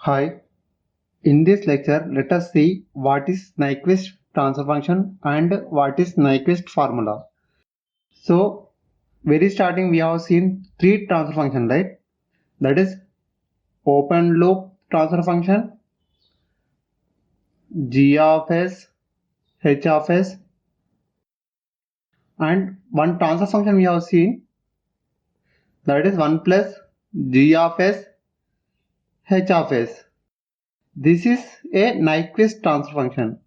Hi, in this lecture, let us see what is Nyquist transfer function and what is Nyquist formula. So, very starting we have seen three transfer function, right? That is open loop transfer function, G of S, H of S, and one transfer function we have seen, that is 1 plus G of S, H of S. This is a Nyquist transfer function.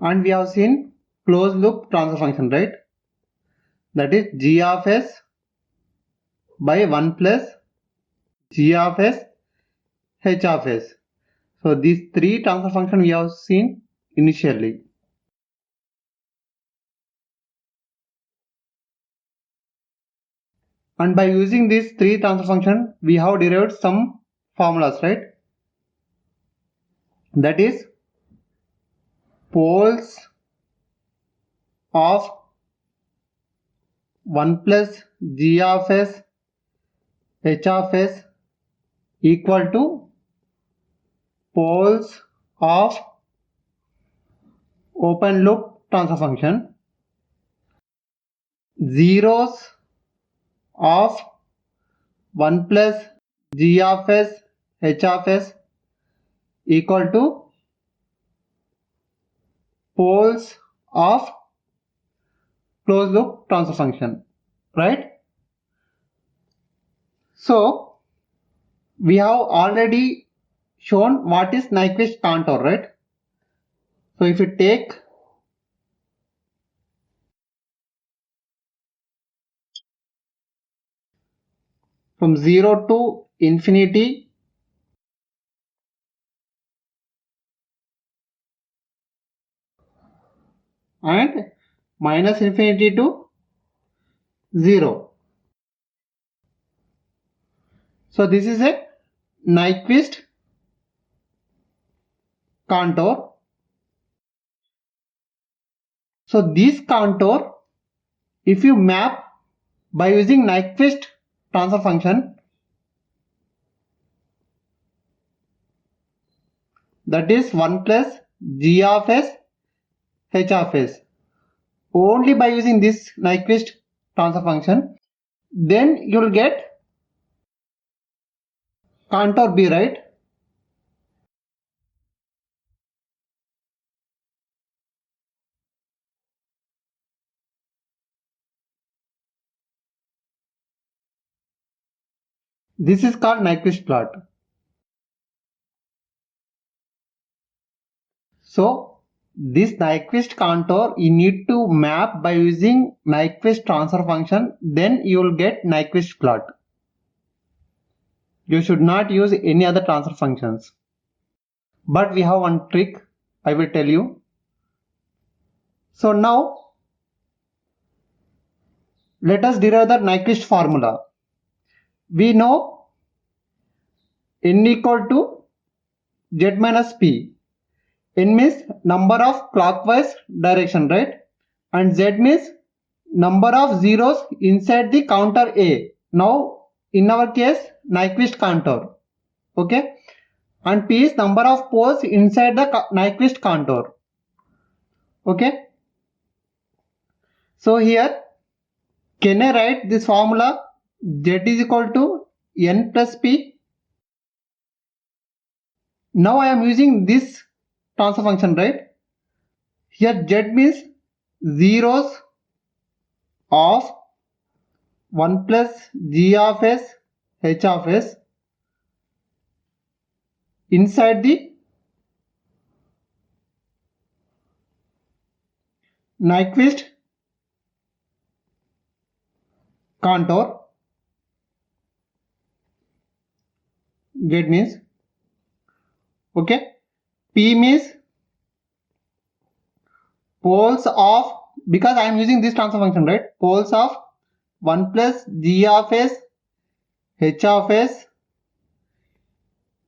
And we have seen closed loop transfer function, right? That is G of S by 1 plus G of S, H of S. So these three transfer function we have seen initially. And by using these three transfer function, we have derived some formulas, right? That is poles of 1 plus G of S, H of S equal to poles of open loop transfer function, zeros of 1 plus G of S, H of S equal to poles of closed loop transfer function, right? So we have already shown what is Nyquist contour, right? So if you take from 0 to infinity, and minus infinity to 0. So this is a Nyquist contour. So this contour, if you map by using Nyquist transfer function, that is 1 plus G of S, H of S. Only by using this Nyquist transfer function, then you will get contour B, right? This is called Nyquist plot. So this Nyquist contour you need to map by using Nyquist transfer function, then you will get Nyquist plot. You should not use any other transfer functions. But we have one trick I will tell you. So now let us derive the Nyquist formula. We know n equal to z minus p. N means number of clockwise direction, right? And z means number of zeros inside the counter A. Now in our case Nyquist contour, okay? And p is number of poles inside the Nyquist contour, okay? So here can I write this formula z is equal to n plus p? Now I am using this transfer function, right? Here z means zeros of 1 plus G of S, H of S inside the Nyquist contour. Get means, okay, P means poles of, because I am using this transfer function, right? Poles of 1 plus G of S, H of S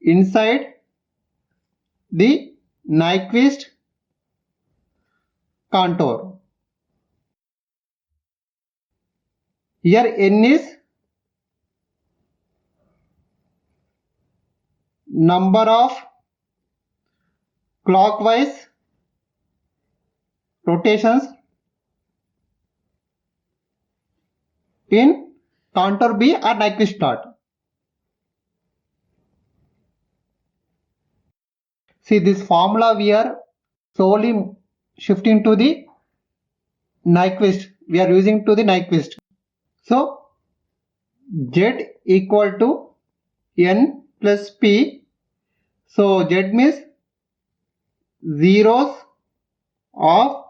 inside the Nyquist contour. Here n is number of clockwise rotations in contour B or Nyquist plot. See, this formula we are slowly shifting to the Nyquist. We are using to the Nyquist. So Z equal to N plus P. So Z means zeros of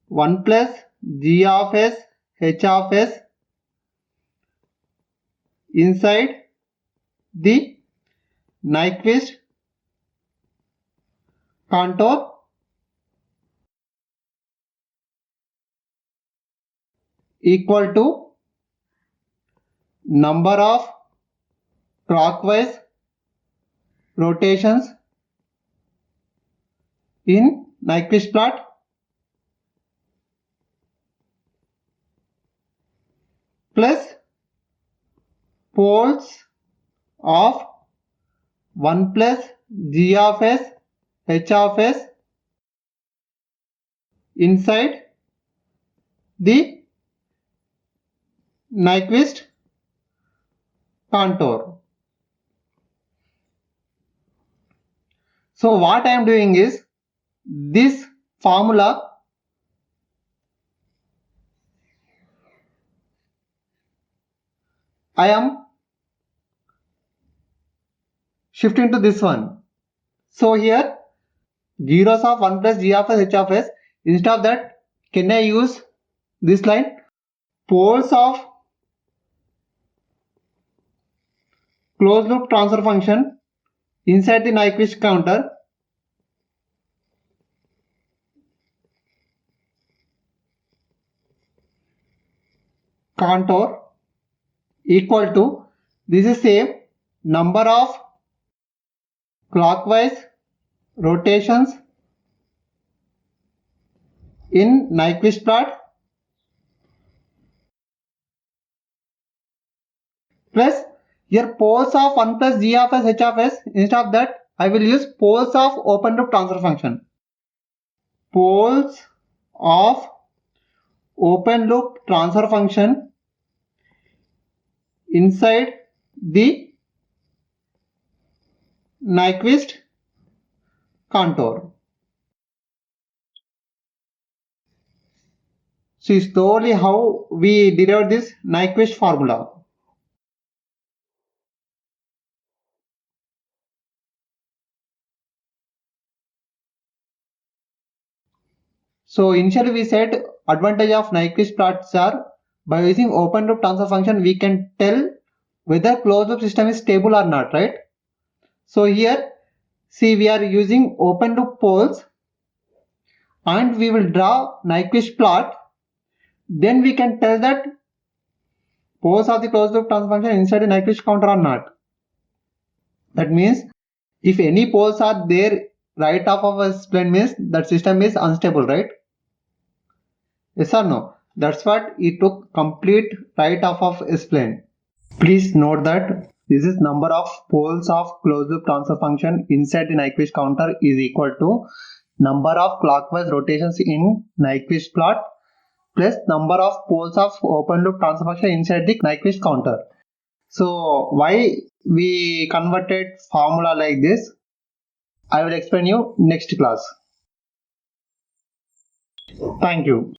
1 plus G of S H of S inside the Nyquist contour equal to number of clockwise rotations in Nyquist plot plus poles of 1 plus G of S H of S inside the Nyquist contour. So what I am doing is this formula I am shifting to this one. So here zeros of 1 plus G of S H of S, instead of that can I use this line? Poles of closed loop transfer function inside the Nyquist contour equal to, this is same, number of clockwise rotations in Nyquist plot plus here poles of 1 plus G of S H of S, instead of that I will use poles of open loop transfer function. Poles of open loop transfer function inside the Nyquist contour. See slowly how we derive this Nyquist formula. So initially we said advantage of Nyquist plots are by using open loop transfer function we can tell whether closed loop system is stable or not, right? So here see we are using open loop poles and we will draw Nyquist plot, then we can tell that poles of the closed loop transfer function inside the Nyquist counter or not. That means if any poles are there right off of a plane means that system is unstable, right? Yes or no? That's what it took complete right off of S-plane. Please note that this is number of poles of closed loop transfer function inside the Nyquist counter is equal to number of clockwise rotations in Nyquist plot plus number of poles of open loop transfer function inside the Nyquist counter. So why we converted formula like this, I will explain you next class. Thank you.